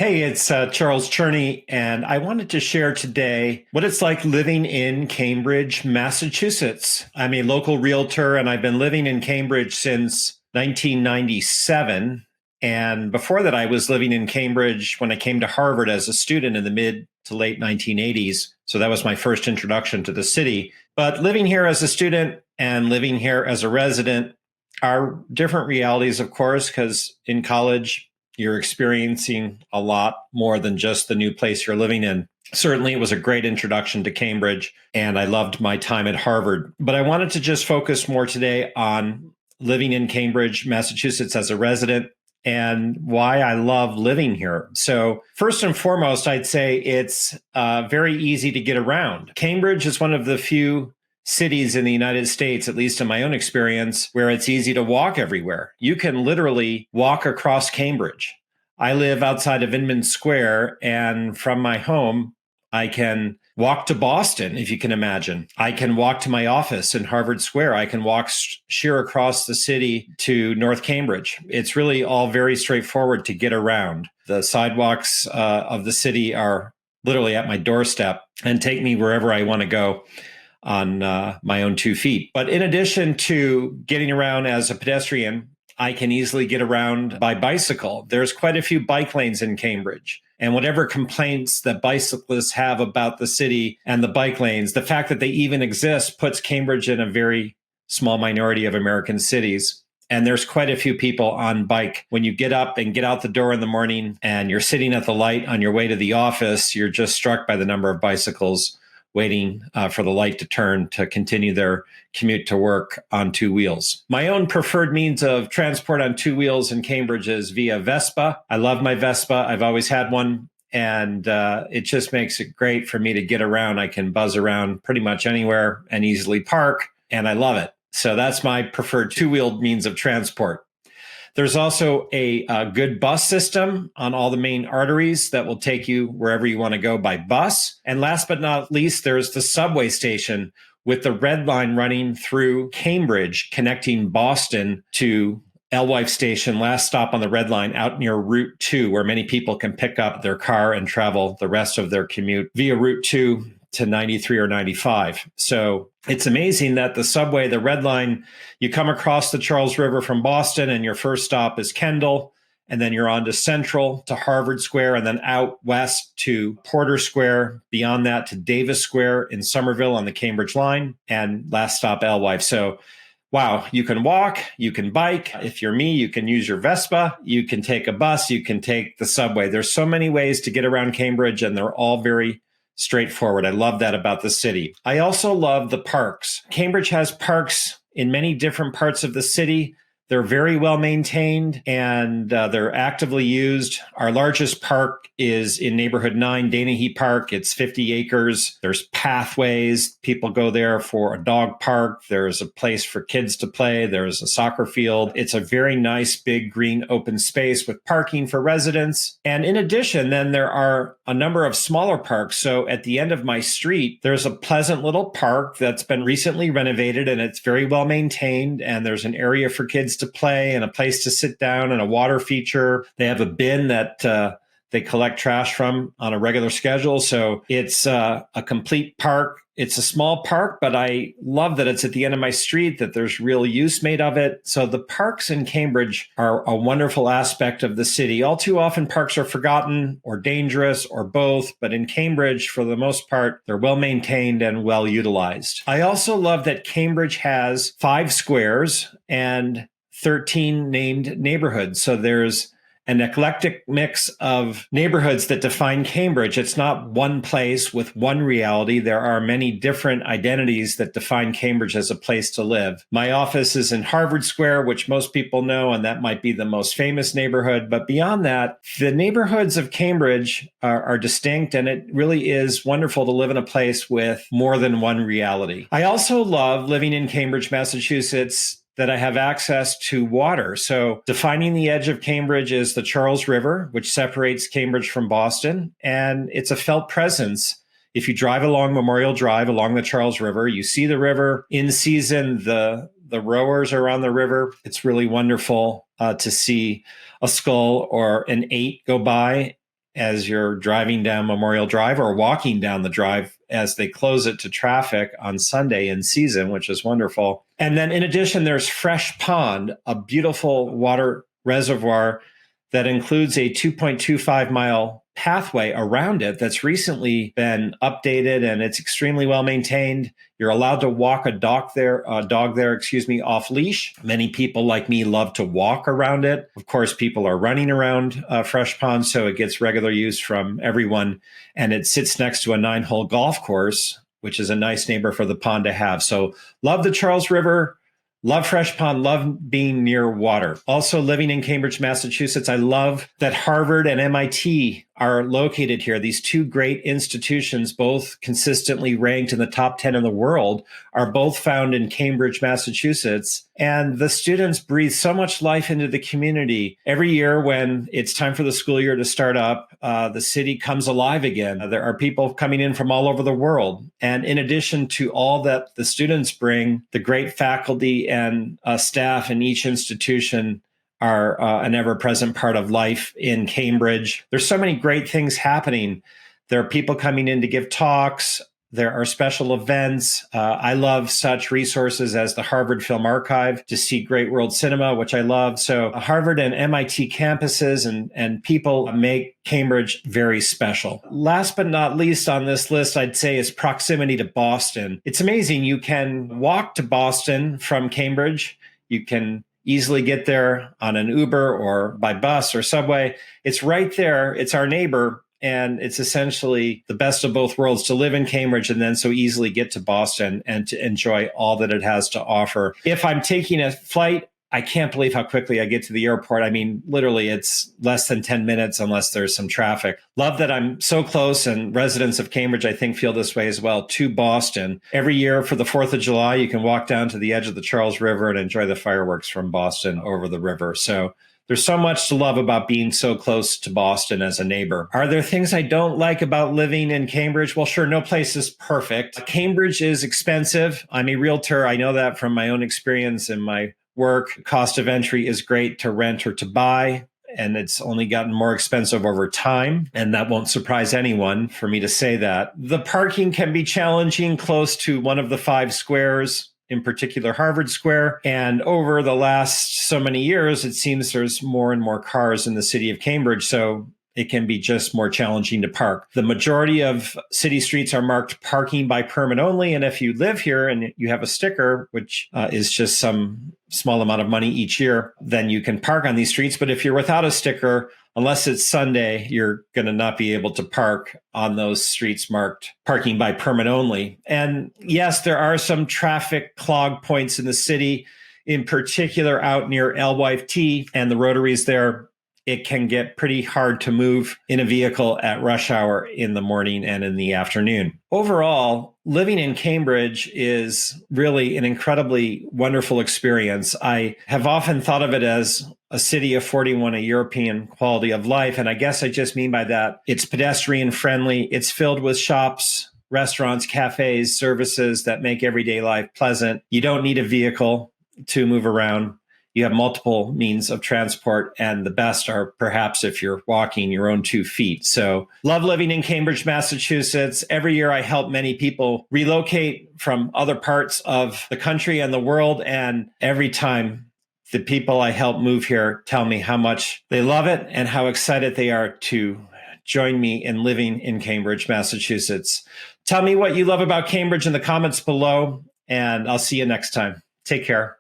Hey, it's Charles Cherney, and I wanted to share today what it's like living in Cambridge, Massachusetts. I'm a local realtor, and I've been living in Cambridge since 1997. And before that, I was living in Cambridge when I came to Harvard as a student in the mid to late 1980s. So that was my first introduction to the city. But living here as a student and living here as a resident are different realities, of course, because in college, you're experiencing a lot more than just the new place you're living in. Certainly, it was a great introduction to Cambridge, and I loved my time at Harvard. But I wanted to just focus more today on living in Cambridge, Massachusetts as a resident and why I love living here. So, first and foremost, I'd say it's very easy to get around. Cambridge is one of the few cities in the United States, at least in my own experience, where it's easy to walk everywhere. You can literally walk across Cambridge. I live outside of Inman Square, and from my home, I can walk to Boston, if you can imagine. I can walk to my office in Harvard Square. I can walk sheer across the city to North Cambridge. It's really all very straightforward to get around. The sidewalks of the city are literally at my doorstep and take me wherever I want to go on my own 2 feet. But in addition to getting around as a pedestrian, I can easily get around by bicycle. There's quite a few bike lanes in Cambridge. And whatever complaints that bicyclists have about the city and the bike lanes, the fact that they even exist puts Cambridge in a very small minority of American cities. And there's quite a few people on bike. When you get up and get out the door in the morning and you're sitting at the light on your way to the office, you're just struck by the number of bicycles waiting for the light to turn to continue their commute to work on 2 wheels. My own preferred means of transport on 2 wheels in Cambridge is via Vespa. I love my Vespa. I've always had one, and it just makes it great for me to get around. I can buzz around pretty much anywhere and easily park, and I love it. So that's my preferred 2-wheeled means of transport. There's also a good bus system on all the main arteries that will take you wherever you want to go by bus. And last but not least, there's the subway station with the red line running through Cambridge, connecting Boston to Alewife Station, last stop on the red line out near Route 2, where many people can pick up their car and travel the rest of their commute via Route 2 to 93 or 95. So it's amazing that the subway, the red line, you come across the Charles River from Boston and your first stop is Kendall, and then you're on to Central to Harvard Square, and then out west to Porter Square, beyond that to Davis Square in Somerville on the Cambridge line, and last stop Alewife. So wow, you can walk, you can bike. If you're me, you can use your Vespa, you can take a bus, you can take the subway. There's so many ways to get around Cambridge, and they're all very straightforward. I love that about the city. I also love the parks. Cambridge has parks in many different parts of the city. They're very well maintained, and they're actively used. Our largest park is in Neighborhood 9, Danahee Park. It's 50 acres. There's pathways. People go there for a dog park. There's a place for kids to play. There's a soccer field. It's a very nice, big, green, open space with parking for residents. And in addition, then there are a number of smaller parks. So at the end of my street, there's a pleasant little park that's been recently renovated, and it's very well maintained. And there's an area for kids to play and a place to sit down and a water feature. They have a bin that they collect trash from on a regular schedule. So it's a complete park. It's a small park, but I love that it's at the end of my street, that there's real use made of it. So the parks in Cambridge are a wonderful aspect of the city. All too often, parks are forgotten or dangerous or both, but in Cambridge, for the most part, they're well maintained and well utilized. I also love that Cambridge has 5 squares and 13 named neighborhoods. So there's an eclectic mix of neighborhoods that define Cambridge. It's not one place with one reality. There are many different identities that define Cambridge as a place to live. My office is in Harvard Square, which most people know, and that might be the most famous neighborhood. But beyond that, the neighborhoods of Cambridge are distinct, and it really is wonderful to live in a place with more than one reality. I also love living in Cambridge, Massachusetts, that I have access to water. So defining the edge of Cambridge is the Charles River, which separates Cambridge from Boston. And it's a felt presence. If you drive along Memorial Drive along the Charles River, you see the river in season. The rowers are on the river. It's really wonderful to see a skull or an 8 go by as you're driving down Memorial Drive or walking down the drive as they close it to traffic on Sunday in season, which is wonderful. And then in addition, there's Fresh Pond, a beautiful water reservoir that includes a 2.25-mile pathway around it that's recently been updated, and it's extremely well maintained. You're allowed to walk a dog there, off leash. Many people like me love to walk around it. Of course, people are running around Fresh Pond, so it gets regular use from everyone. And it sits next to a 9-hole golf course, which is a nice neighbor for the pond to have. So love the Charles River. Love Fresh Pond, love being near water. Also living in Cambridge, Massachusetts, I love that Harvard and MIT are located here. These two great institutions, both consistently ranked in the top 10 in the world, are both found in Cambridge, Massachusetts. And the students breathe so much life into the community. Every year when it's time for the school year to start up, the city comes alive again. There are people coming in from all over the world. And in addition to all that the students bring, the great faculty and staff in each institution are an ever-present part of life in Cambridge. There's so many great things happening. There are people coming in to give talks. There are special events. I love such resources as the Harvard Film Archive to see great world cinema, which I love. So Harvard and MIT campuses and people make Cambridge very special. Last but not least on this list, I'd say, is proximity to Boston. It's amazing. You can walk to Boston from Cambridge. You can easily get there on an Uber or by bus or subway. It's right there. It's our neighbor. And it's essentially the best of both worlds to live in Cambridge and then so easily get to Boston and to enjoy all that it has to offer. If I'm taking a flight, I can't believe how quickly I get to the airport. I mean, literally, it's less than 10 minutes unless there's some traffic. Love that I'm so close, and residents of Cambridge, I think, feel this way as well, to Boston. Every year for the 4th of July, you can walk down to the edge of the Charles River and enjoy the fireworks from Boston over the river. So there's so much to love about being so close to Boston as a neighbor. Are there things I don't like about living in Cambridge? Well, sure, no place is perfect. Cambridge is expensive. I'm a realtor. I know that from my own experience in my work. Cost of entry is great to rent or to buy, and it's only gotten more expensive over time. And that won't surprise anyone for me to say that. The parking can be challenging close to one of the 5 squares, in particular Harvard Square. And over the last so many years, it seems there's more and more cars in the city of Cambridge. So it can be just more challenging to park. The majority of city streets are marked parking by permit only. And if you live here and you have a sticker, which is just some small amount of money each year, then you can park on these streets. But if you're without a sticker, unless it's Sunday, you're going to not be able to park on those streets marked parking by permit only. And yes, there are some traffic clog points in the city, in particular out near Alewife T and the rotaries there. It can get pretty hard to move in a vehicle at rush hour in the morning and in the afternoon. Overall, living in Cambridge is really an incredibly wonderful experience. I have often thought of it as a city affording one a European quality of life. And I guess I just mean by that, it's pedestrian friendly. It's filled with shops, restaurants, cafes, services that make everyday life pleasant. You don't need a vehicle to move around. You have multiple means of transport, and the best are perhaps if you're walking your own 2 feet. So love living in Cambridge, Massachusetts. Every year I help many people relocate from other parts of the country and the world. And every time the people I help move here tell me how much they love it and how excited they are to join me in living in Cambridge, Massachusetts. Tell me what you love about Cambridge in the comments below, and I'll see you next time. Take care.